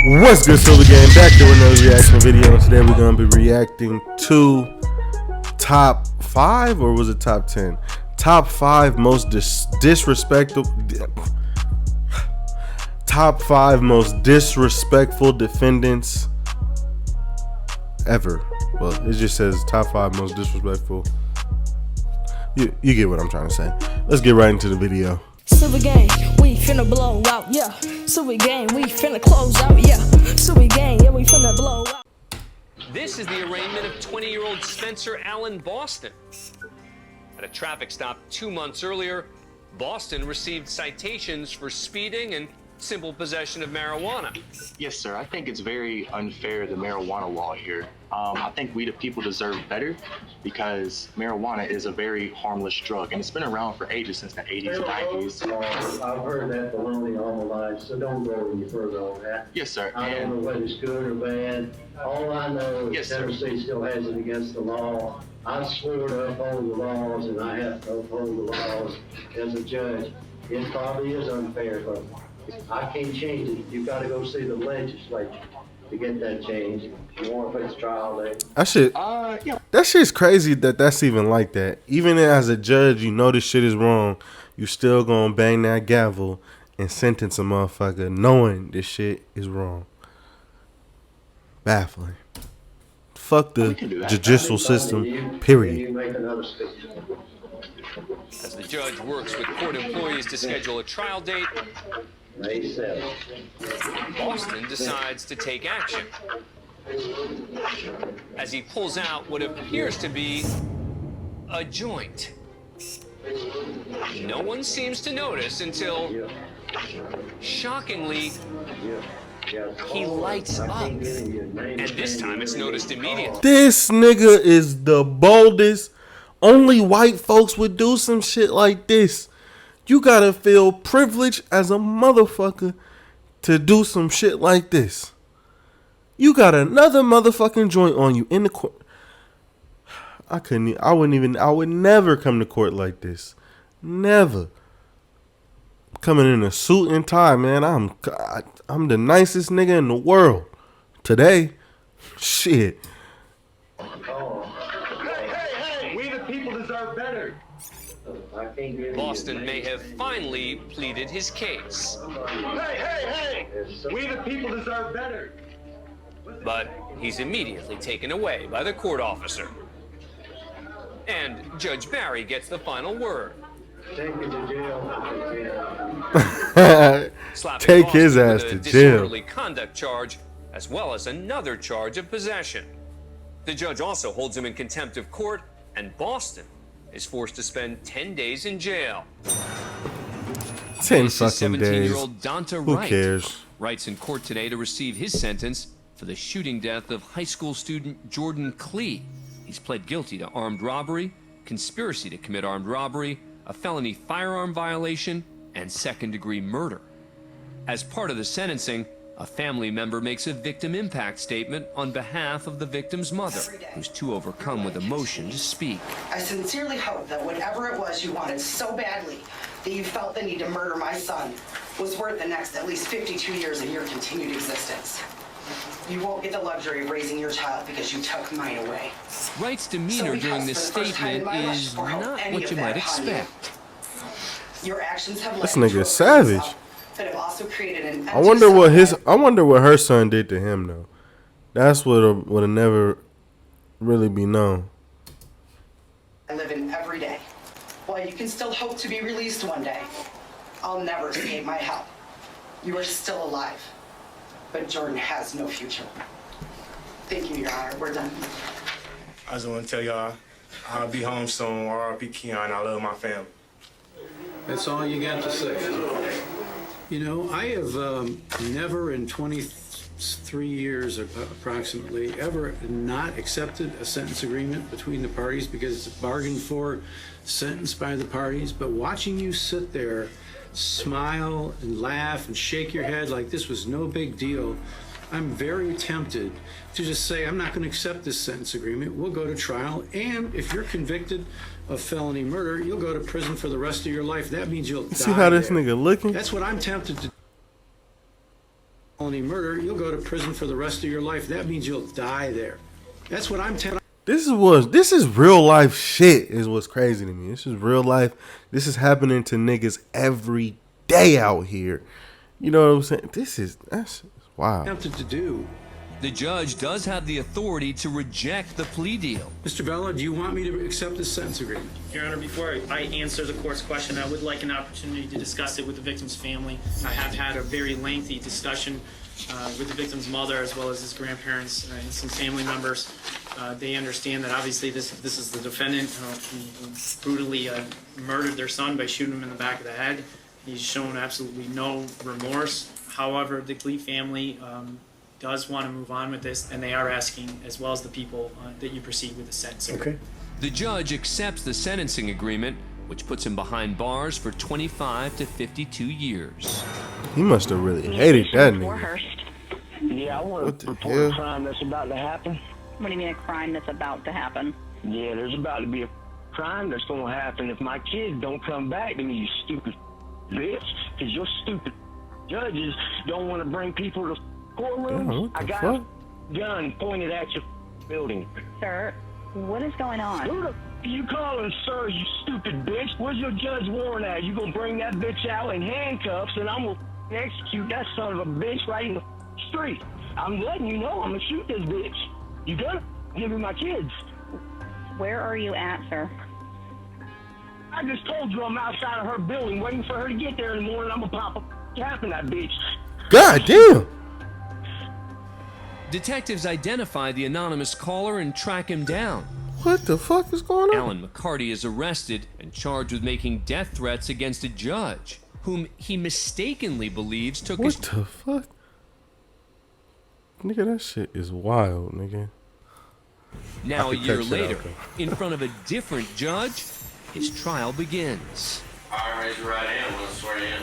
What's good, Silver Game? Back here with another reaction video. Today we're gonna be reacting to top 5, or was it top 10? Top 5 most disrespectful. Top 5 most disrespectful defendants ever. Well, it just says top 5 most disrespectful. You get what I'm trying to say. Let's get right into the video. Silver Game, we finna blow out, yeah. Silver Game, we finna close out, yeah. Silver Game, yeah, we finna blow out. This is the arraignment of 20-year-old Spencer Allen Boston. At a traffic stop 2 months earlier, Boston received citations for speeding and simple possession of marijuana. Yes, sir. I think it's very unfair, the marijuana law here. I think we the people deserve better because marijuana is a very harmless drug, and it's been around for ages, since the 80s and 90s. I've heard that baloney all my life, so don't go any further on that. Yes, sir. I don't know whether it's good or bad. All I know is Yes, Tennessee still has it against the law. I swore to uphold the laws, and I have to uphold the laws as a judge. It probably is unfair, but I can't change it. You've got to go see the legislature to get that changed. You want to face trial day. That shit's crazy that's even like that. Even as a judge, you know this shit is wrong. You still gonna bang that gavel and sentence a motherfucker knowing this shit is wrong. Baffling. Fuck the judicial system, period. You make another speech. As the judge works with court employees to schedule a trial date, May 7th. Boston decides to take action as he pulls out what appears to be a joint. No one seems to notice until, shockingly, he lights up. And this time it's noticed immediately. This nigga is the boldest. Only white folks would do some shit like this. You gotta feel privileged as a motherfucker to do some shit like this. You got another motherfucking joint on you in the court. I would never come to court like this. Never. Coming in a suit and tie, man. I'm the nicest nigga in the world. Today, shit. Hey, we the people deserve better. Boston may have finally pleaded his case. Hey, we the people deserve better. But he's immediately taken away by the court officer. And Judge Barry gets the final word. Take it to jail. Take his ass to jail. Disorderly conduct charge, as well as another charge of possession. The judge also holds him in contempt of court, and Boston is forced to spend 10 days in jail. 10 fucking days. 17-year-old Donta Who Wright cares? Wright's in court today to receive his sentence for the shooting death of high school student Jordan Klee. He's pled guilty to armed robbery, conspiracy to commit armed robbery, a felony firearm violation, and second-degree murder. As part of the sentencing, a family member makes a victim impact statement on behalf of the victim's mother, who's too overcome with emotion to speak. I sincerely hope that whatever it was you wanted so badly that you felt the need to murder my son was worth the next at least 52 years of your continued existence. You won't get the luxury of raising your child because you took mine away. Wright's demeanor during this statement is not what you might expect. Your actions have This led nigga to is savage. that have also created an I wonder what her son did to him though. That's what would never really be known. I live in every day. While you can still hope to be released one day, I'll never escape my help. You are still alive, but Jordan has no future. Thank you, Your Honor. We're done. I just want to tell y'all, I'll be home soon. R.I.P. Keon. I love my family. That's all you got to say. You know, I have never in 23 years approximately ever not accepted a sentence agreement between the parties because it's bargained for, sentenced by the parties. But watching you sit there, smile and laugh and shake your head like this was no big deal, I'm very tempted to just say, I'm not going to accept this sentence agreement. We'll go to trial. And if you're convicted of felony murder, you'll go to prison for the rest of your life. That means you'll die. See how this there. nigga looking? That's what I'm tempted to felony murder, you'll go to prison for the rest of your life. That means you'll die there. That's what I'm telling. This is real life shit is what's crazy to me. This is real life. This is happening to niggas every day out here. You know what I'm saying? That's wow. Attempted to do. The judge does have the authority to reject the plea deal. Mr. Vella, do you want me to accept this sentence agreement? Your Honor, before I answer the court's question, I would like an opportunity to discuss it with the victim's family. I have had a very lengthy discussion with the victim's mother as well as his grandparents and some family members. They understand that obviously this is the defendant who brutally murdered their son by shooting him in the back of the head. He's shown absolutely no remorse. However, the Glee family does want to move on with this, and they are asking, as well as the people, that you proceed with the sentencing. Okay. The judge accepts the sentencing agreement, which puts him behind bars for 25 to 52 years. He must have really hated that nigga. Yeah, I want to report a crime that's about to happen. What do you mean a crime that's about to happen? Yeah, there's about to be a crime that's going to happen if my kids don't come back to me, you stupid bitch. Because your stupid judges don't want to bring people to courtrooms. I got a gun pointed at your building. Sir, what is going on? Who the you calling sir, you stupid bitch? Where's your judge warrant at? You gonna bring that bitch out in handcuffs and I'm gonna execute that son of a bitch right in the street. I'm letting you know I'm gonna shoot this bitch. You gonna give me my kids. Where are you at, sir? I just told you I'm outside of her building waiting for her to get there in the morning. I'm gonna pop a cap in that bitch. God damn. Detectives identify the anonymous caller and track him down. What the fuck is going on? Alan Mccarty is arrested and charged with making death threats against a judge, whom he mistakenly believes took What his... the fuck? Nigga, that shit is wild, nigga. Now, a I could year cut shit later, out, in front of a different judge, his trial begins. All right, raise your right hand. I'm going to swear you in.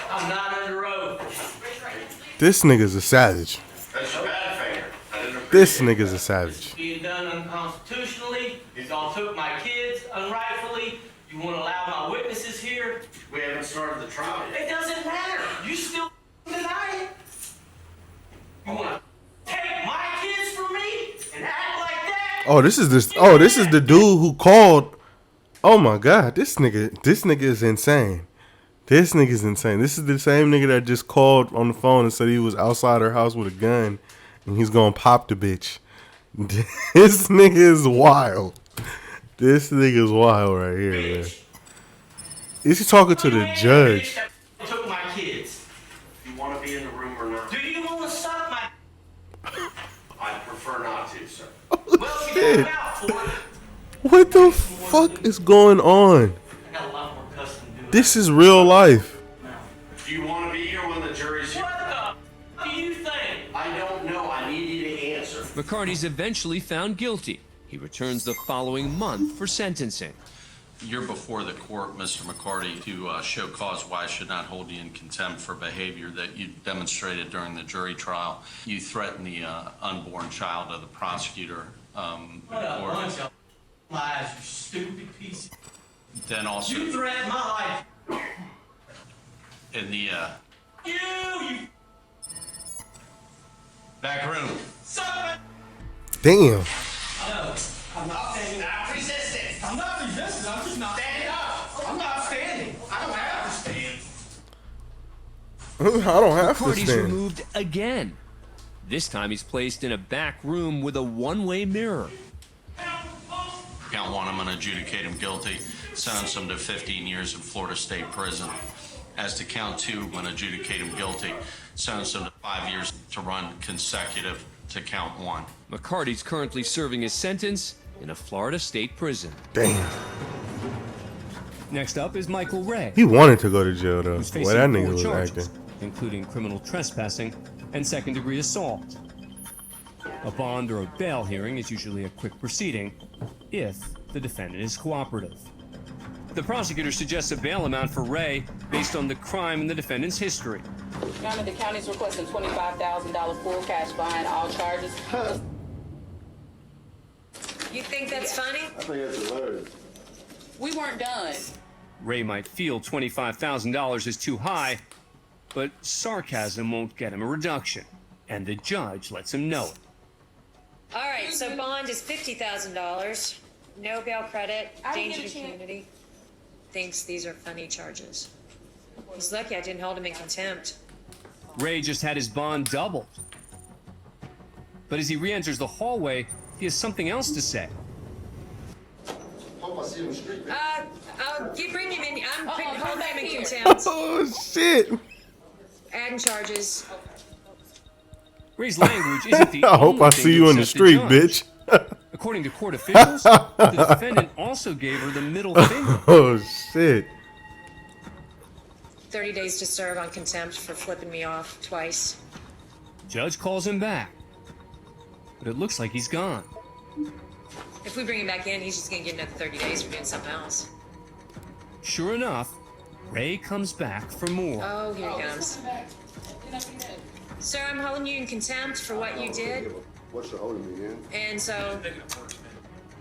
I'm not under oath. This nigga's a savage. That's your bad finger. I didn't appreciate This nigga's a savage. being done unconstitutionally. Y'all took my kids unrightfully. You want to allow my witnesses here? We haven't started the trial yet. It doesn't matter. You still deny it. You want to take my kids from me and act like that? Oh, this is the dude who called. Oh my god, this nigga is insane. This nigga's insane. This is the same nigga that just called on the phone and said he was outside her house with a gun and he's gonna pop the bitch. This nigga is wild. This nigga is wild right here, man. Is he talking to the judge? Took my kids. You want to be in the room or not? Do you want to suck my? I prefer not to, sir. Well, you got out for it. What the fuck is going on? I got a lot more custom to do. This is real life. Do you want to be here when the jury's here? What the do you think? I don't know. I need you to answer. McCarty's eventually found guilty. He returns the following month for sentencing. You're before the court, Mr. McCarty, to show cause why I should not hold you in contempt for behavior that you demonstrated during the jury trial. You threatened the unborn child of the prosecutor. What a bunch of lies, you stupid piece. Then also You threatened my life. in the You back room. suck Damn. No, I'm not standing. I'm resisting. I'm not resisting. I'm just not standing up. I'm not standing. I don't have to stand. I don't have to McCarty's stand. removed again. This time he's placed in a back room with a one-way mirror. Count one, I'm going to adjudicate him guilty, sentence him to 15 years in Florida State Prison. As to count two, I'm going to adjudicate him guilty, sentence him to 5 years to run consecutive to count one. McCarty's currently serving his sentence in a Florida State prison. Damn. Next up is Michael Ray. He wanted to go to jail though. Who's Why facing that 4 nigga was charges, acting. including criminal trespassing and second-degree assault. A bond or a bail hearing is usually a quick proceeding if the defendant is cooperative. The prosecutor suggests a bail amount for Ray based on the crime and the defendant's history. Your Honor, the county's requesting $25,000 full cash behind all charges. You think that's funny? I think that's hilarious. We weren't done. Ray might feel $25,000 is too high, But sarcasm won't get him a reduction, and the judge lets him know it. All right, so bond is $50,000. No bail credit, I didn't danger get to a chance. community. Thinks these are funny charges. He's lucky I didn't hold him in contempt. Ray just had his bond doubled. But as he re-enters the hallway, he has something else to say. You bring him in. I'm holding him in contempt. Oh, shit. Adding charges. Ray's language isn't the I hope only I thing see to you in the upset street, judge. bitch. According to court officials, the defendant also gave her the middle finger. Oh, shit. 30 days to serve on contempt for flipping me off twice. Judge calls him back, but it looks like he's gone. If we bring him back in, he's just gonna get another 30 days for doing something else. Sure enough, Ray comes back for more. Oh, here he comes. Sir, I'm holding you in contempt for what you did. What's the holding me in? And so,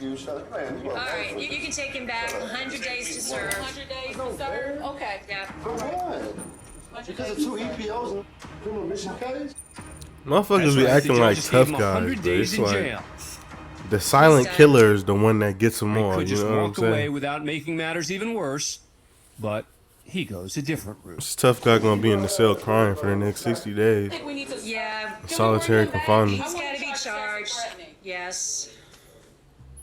You shut man. all right, you can take him back. 100 days to serve. 100 days to serve? Okay. Yeah. For what? Because of 2 EPOs and criminal mission case? Motherfuckers be That's right, acting the like judge tough gave him guys, 100 but days it's in like jail. the silent killer is the one that gets them Ray all. could You just know what I'm walk away saying? without making matters even worse, but he goes a different route. This tough guy gonna be in the cell crying for the next 60 days. Yeah. Solitary confinement. He's gotta be charged. Yes.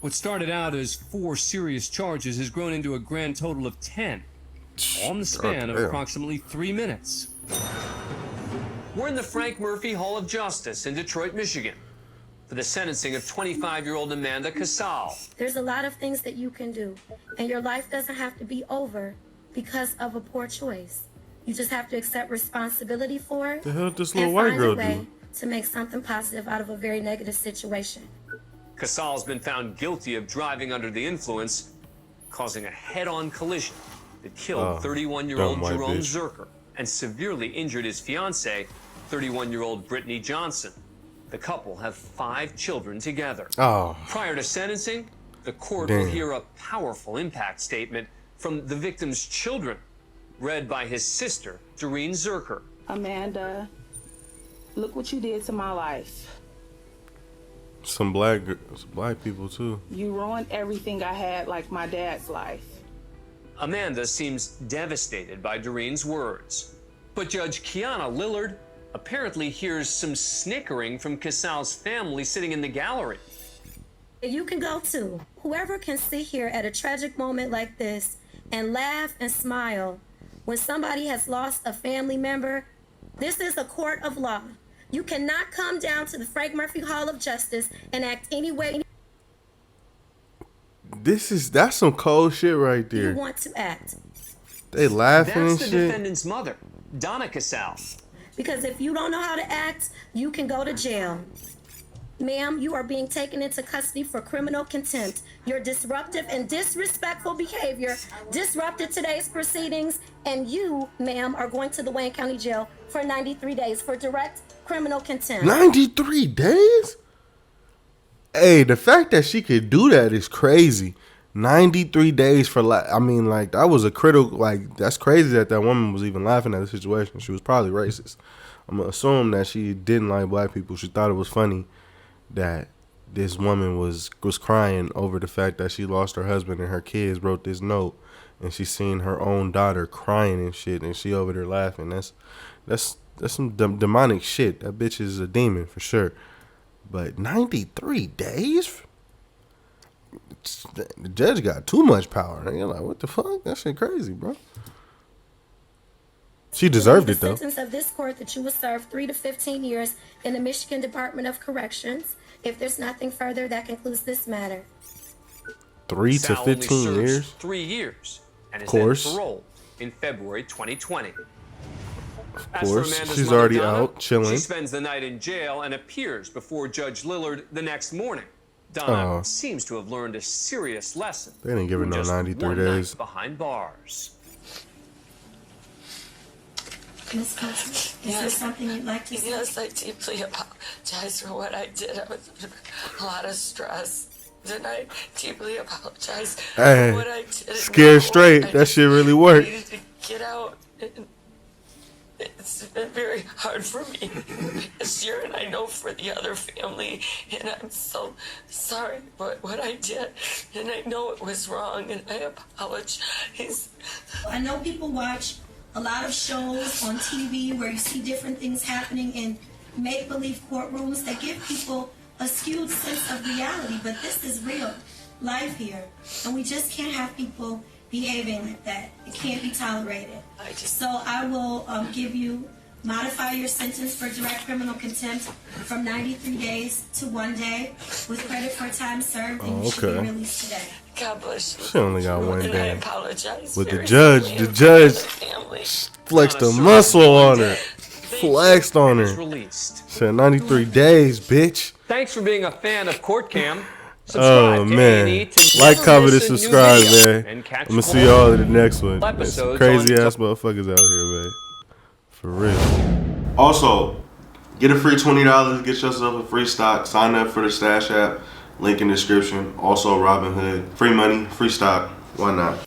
What started out as 4 serious charges has grown into a grand total of 10, all in the span of Goddamn. approximately 3 minutes. We're in the Frank Murphy Hall of Justice in Detroit, Michigan, for the sentencing of 25-year-old Amanda Cassal. There's a lot of things that you can do, and your life doesn't have to be over because of a poor choice. You just have to accept responsibility for it The hell did this and little white find girl a way do? to make something positive out of a very negative situation. Cassal's been found guilty of driving under the influence, causing a head-on collision that killed 31-year-old dumb white Jerome bitch. Zerker and severely injured his fiancée, 31-year-old Brittany Johnson. The couple have 5 children together. Oh. Prior to sentencing, the court will Damn. hear a powerful impact statement from the victim's children, read by his sister, Doreen Zerker. Amanda, look what you did to my life. Some black people too. You ruined everything I had, like my dad's life. Amanda seems devastated by Doreen's words. But Judge Kiana Lillard apparently hears some snickering from Cassal's family sitting in the gallery. You can go too. Whoever can sit here at a tragic moment like this and laugh and smile when somebody has lost a family member, this is a court of law. You cannot come down to the Frank Murphy Hall of Justice and act any way That's some cold shit right you there. want to act. They laughing That's and the shit. defendant's mother, Donna Cassal. Because if you don't know how to act, you can go to jail. Ma'am, you are being taken into custody for criminal contempt. Your disruptive and disrespectful behavior disrupted today's proceedings, and you, ma'am, are going to the Wayne County Jail for 93 days for direct criminal contempt. 93 days? Hey, the fact that she could do that is crazy. 93 days for that was a critical, that's crazy that woman was even laughing at the situation. She was probably racist. I'm gonna assume that she didn't like black people. She thought it was funny that this woman was crying over the fact that she lost her husband and her kids wrote this note, and she seen her own daughter crying and shit, and she over there laughing. That's some demonic shit. That bitch is a demon for sure. But 93 days? The judge got too much power. You're like, what the fuck? That shit crazy, bro. She deserved it, though. The sentence of this court that you will serve 3 to 15 years in the Michigan Department of Corrections. If there's nothing further, that concludes this matter. 3 to Cassal only 15 serves years? 3 years and is Course. then paroled in February 2020. Of As for course. Amanda's She's mother, already Donna, out, chilling. She spends the night in jail and appears before Judge Lillard the next morning. Donna Oh. seems to have learned a serious lesson. They didn't give her from no just 93 one days. night behind bars. Ms. Cassal, is there something you'd like to say? Yes, I deeply apologize for what I did. I was under a lot of stress. And I deeply apologize Hey, for what I did. scared straight. That shit really I worked. needed to get out. And It's been very hard for me this year, and I know for the other family, and I'm so sorry for what I did, and I know it was wrong, and I apologize. I know people watch a lot of shows on TV where you see different things happening in make-believe courtrooms that give people a skewed sense of reality, but this is real life here, and we just can't have people behaving like that. It can't be tolerated. So I will modify your sentence for direct criminal contempt from 93 days to 1 day with credit for time served, and you should be released today. God bless you. She only got 1 And I day. apologize. But the very judge family. flexed a muscle on her. Flexed on her. Released. Said 93 days, bitch. Thanks for being a fan of Court Cam. Oh man, like, comment, and subscribe, man. I'm gonna see y'all in the next one. There's some crazy ass motherfuckers out here, man. For real. Also, get a free $20, get yourself a free stock, sign up for the Stash app, link in the description. Also Robinhood, free money, free stock, why not?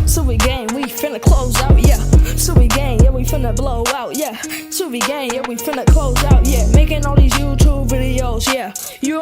Suey gang, we finna close out, yeah. Suey gang, yeah, we finna blow out, yeah. Suey gang, yeah, we finna close out, yeah. Making all these YouTube videos, yeah. You